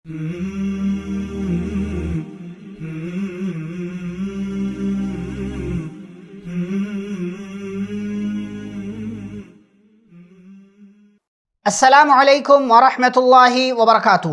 السلام علیکم ورحمۃ اللہ وبرکاتہ۔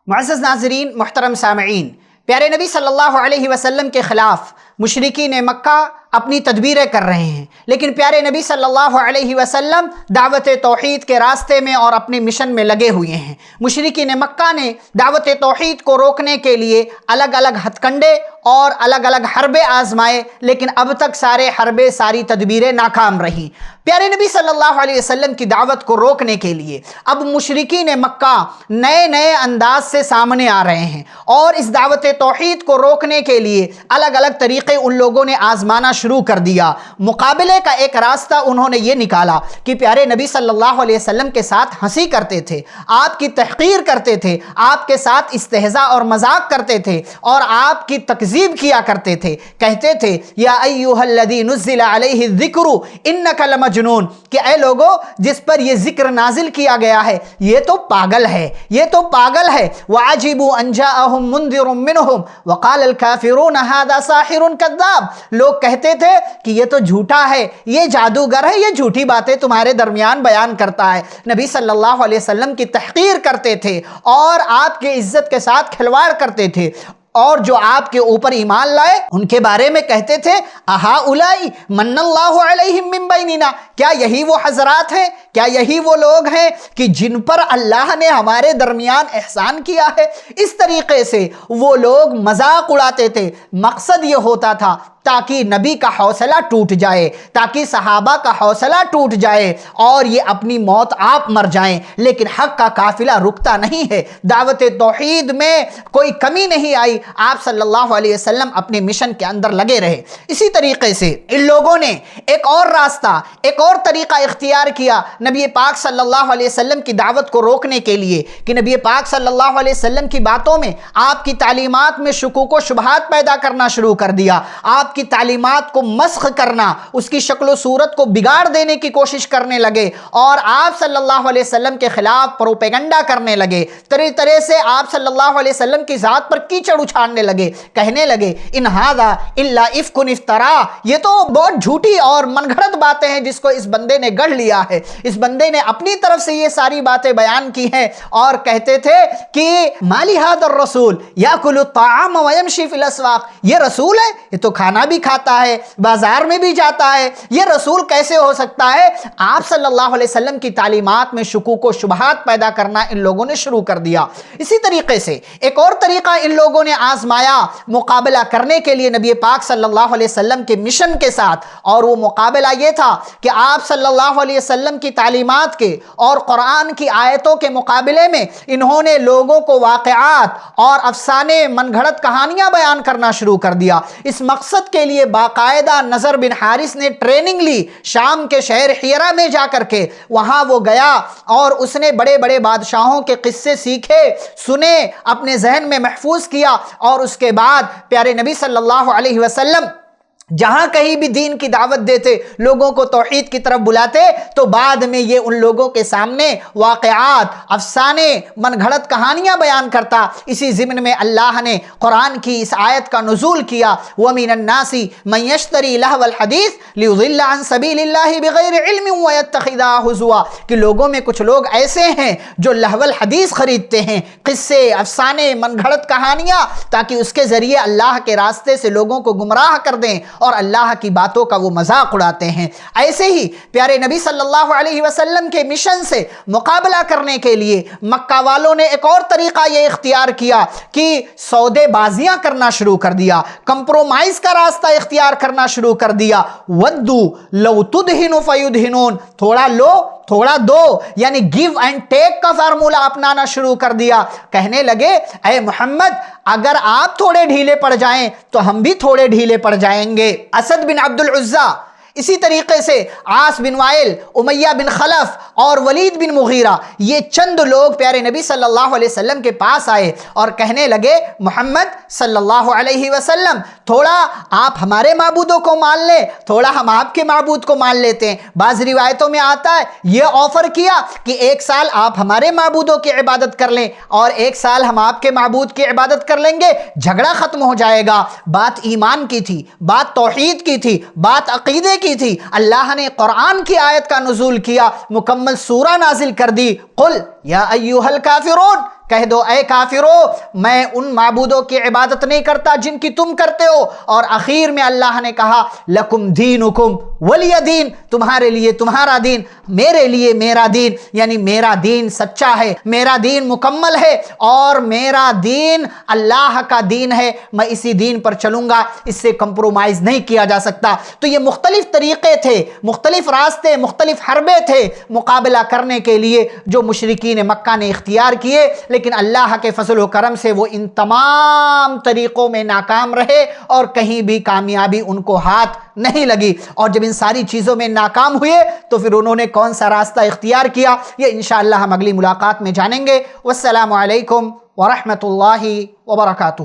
معزز ناظرین، محترم سامعین، پیارے نبی صلی اللہ علیہ وسلم کے خلاف مشرکین مکہ اپنی تدبیریں کر رہے ہیں، لیکن پیارے نبی صلی اللہ علیہ وسلم دعوت توحید کے راستے میں اور اپنے مشن میں لگے ہوئے ہیں۔ مشرکین مکہ نے دعوت توحید کو روکنے کے لیے الگ الگ ہتھ کنڈے اور الگ الگ حربے آزمائے، لیکن اب تک ساری تدبیریں ناکام رہیں۔ پیارے نبی صلی اللہ علیہ وسلم کی دعوت کو روکنے کے لیے اب مشرکین مکہ نئے انداز سے سامنے آ رہے ہیں، اور اس دعوت توحید کو روکنے کے لیے الگ الگ طریقے ان لوگوں نے آزمانا شروع کر دیا۔ مقابلے کا ایک راستہ انہوں نے یہ نکالا کہ پیارے نبی صلی اللہ علیہ وسلم کے ساتھ ہنسی کرتے تھے، آپ کی تحقیر کرتے تھے، آپ کے ساتھ استہزاء اور مذاق کرتے تھے، اور آپ کی تکذیب کیا کرتے تھے۔ کہتے تھے یا ایھا الذی نزل علیہ الذکر انک لمجنون، کہ اے لوگو جس پر یہ ذکر نازل کیا گیا ہے یہ تو پاگل ہے، یہ تو پاگل ہے۔ وعجبوا ان جاءهم منذر منهم وقال الكافرون هذا ساحر کذاب، لوگ کہتے تھے کہ یہ تو جھوٹا ہے، یہ جادوگر ہے، یہ جھوٹی باتیں تمہارے درمیان بیان کرتا ہے۔ نبی صلی اللہ علیہ وسلم کی تحقیر کرتے تھے اور آپ کی عزت کے ساتھ کھلواڑ کرتے تھے، اور جو آپ کے اوپر ایمان لائے ان کے بارے میں کہتے تھے اہؤلاء من اللہ علیہم من بیننا، کیا یہی وہ حضرات ہیں، کیا یہی وہ لوگ ہیں کہ جن پر اللہ نے ہمارے درمیان احسان کیا ہے۔ اس طریقے سے وہ لوگ مذاق اڑاتے تھے۔ مقصد یہ ہوتا تھا تاکہ نبی کا حوصلہ ٹوٹ جائے، تاکہ صحابہ کا حوصلہ ٹوٹ جائے اور یہ اپنی موت آپ مر جائیں۔ لیکن حق کا قافلہ رکتا نہیں ہے، دعوت توحید میں کوئی کمی نہیں آئی، آپ صلی اللہ علیہ وسلم اپنے مشن کے اندر لگے رہے۔ اسی طریقے سے ان لوگوں نے ایک اور راستہ، ایک اور طریقہ اختیار کیا نبی پاک صلی اللہ علیہ وسلم کی دعوت کو روکنے کے لیے، کہ نبی پاک صلی اللہ علیہ وسلم کی باتوں میں، آپ کی تعلیمات میں شکوک و شبہات پیدا کرنا شروع کر دیا، آپ کی تعلیمات کو مسخ کرنا، اس کی شکل و صورت کو بگاڑ دینے کی کوشش کرنے لگے، اور آپ صلی اللہ علیہ وسلم کے خلاف پروپیگنڈا کرنے لگے، طرح طرح سے آپ صلی اللہ علیہ وسلم کی ذات پر کیچڑ اچھالنے لگے، کہنے لگے ان ھذا الا افک افترا، یہ تو بہت جھوٹی اور من گھڑت باتیں ہیں جس کو اس بندے نے گڑھ لیا ہے، اس بندے نے اپنی طرف سے یہ ساری باتیں بیان کی ہیں۔ اور کہتے تھے کہ مالی ھذا الرسول یاکل الطعام ویمشی فی الاسواق، یہ رسول ہے، یہ تو کھانا بھی کھاتا ہے، بازار میں بھی جاتا ہے، یہ رسول کیسے ہو سکتا ہے؟ آپ صلی اللہ علیہ وسلم کی تعلیمات میں شکوک و شبہات پیدا کرنا ان لوگوں نے شروع کر دیا۔ اسی طریقے سے ایک اور طریقہ ان لوگوں نے آزمایا مقابلہ کرنے کے لیے نبی پاک صلی اللہ علیہ وسلم کے مشن کے ساتھ، اور وہ مقابلہ یہ تھا کہ آپ صلی اللہ علیہ وسلم کی تعلیمات کے اور قرآن کی آیتوں کے مقابلے میں انہوں نے لوگوں کو واقعات اور افسانے، من گھڑت کہانیاں بیان کرنا شروع کر دیا۔ اس مقصد کے لیے باقاعدہ نضر بن حارث نے ٹریننگ لی، شام کے شہر حیرہ میں جا کر کے وہاں وہ گیا اور اس نے بڑے بڑے بادشاہوں کے قصے سیکھے، سنے، اپنے ذہن میں محفوظ کیا، اور اس کے بعد پیارے نبی صلی اللہ علیہ وسلم جہاں کہیں بھی دین کی دعوت دیتے، لوگوں کو توحید کی طرف بلاتے، تو بعد میں یہ ان لوگوں کے سامنے واقعات، افسانے، من گھڑت کہانیاں بیان کرتا۔ اسی ضمن میں اللہ نے قرآن کی اس آیت کا نزول کیا وَمِنَ النَّاسِ مَن يَشْتَرِي لَهْوَ الْحَدِيثِ لِيُضِلَّ عَن سَبِيلِ اللَّهِ بِغَيْرِ عِلْمٍ وَيَتَّخِذَهَا هُزُوًا، کہ لوگوں میں کچھ لوگ ایسے ہیں جو لہو الحدیث خریدتے ہیں، قصے، افسانے، من گھڑت کہانیاں، تاکہ اس کے ذریعے اللہ کے راستے سے لوگوں کو گمراہ کر دیں اور اللہ کی باتوں کا وہ مذاق اڑاتے ہیں۔ ایسے ہی پیارے نبی صلی اللہ علیہ وسلم کے مشن سے مقابلہ کرنے کے لیے مکہ والوں نے ایک اور طریقہ یہ اختیار کیا کہ سودے بازیاں کرنا شروع کر دیا، کمپرومائز کا راستہ اختیار کرنا شروع کر دیا۔ وَدُّوا لَوْ تُدْهِنُ فَيُدْهِنُونَ، تھوڑا لو تھوڑا دو، یعنی گیو اینڈ ٹیک کا فارمولہ اپنانا شروع کر دیا۔ کہنے لگے اے محمد اگر آپ تھوڑے ڈھیلے پڑ جائیں تو ہم بھی تھوڑے ڈھیلے پڑ جائیں گے۔ اسد بن عبد العزیٰ اسی طریقے سے عاص بن وائل، امیہ بن خلف اور ولید بن مغیرہ، یہ چند لوگ پیارے نبی صلی اللہ علیہ وسلم کے پاس آئے اور کہنے لگے محمد صلی اللہ علیہ وسلم تھوڑا آپ ہمارے معبودوں کو مان لیں، تھوڑا ہم آپ کے معبود کو مان لیتے ہیں۔ بعض روایتوں میں آتا ہے یہ آفر کیا کہ ایک سال آپ ہمارے معبودوں کی عبادت کر لیں اور ایک سال ہم آپ کے معبود کی عبادت کر لیں گے، جھگڑا ختم ہو جائے گا۔ بات ایمان کی تھی، بات توحید کی تھی، بات عقیدے کی تھی۔ اللہ نے قرآن کی آیت کا نزول کیا، مکمل سورہ نازل کر دی، قل یا ایھا الکافرون، کہہ دو اے کافرو میں ان معبودوں کی عبادت نہیں کرتا جن کی تم کرتے ہو۔ اور آخر میں اللہ نے کہا لکم دینکم ولی دین، تمہارے لیے تمہارا دین، میرے لیے میرا دین، یعنی میرا دین سچا ہے، میرا دین مکمل ہے اور میرا دین اللہ کا دین ہے، میں اسی دین پر چلوں گا، اس سے کمپرومائز نہیں کیا جا سکتا۔ تو یہ مختلف طریقے تھے، مختلف راستے، مختلف حربے تھے مقابلہ کرنے کے لیے جو مشرکین مکہ نے اختیار کیے، لیکن اللہ کے فضل و کرم سے وہ ان تمام طریقوں میں ناکام رہے اور کہیں بھی کامیابی ان کو ہاتھ نہیں لگی۔ اور جب ان ساری چیزوں میں ناکام ہوئے تو پھر انہوں نے کون سا راستہ اختیار کیا، یہ انشاءاللہ ہم اگلی ملاقات میں جانیں گے۔ والسلام علیکم ورحمۃ اللہ وبرکاتہ۔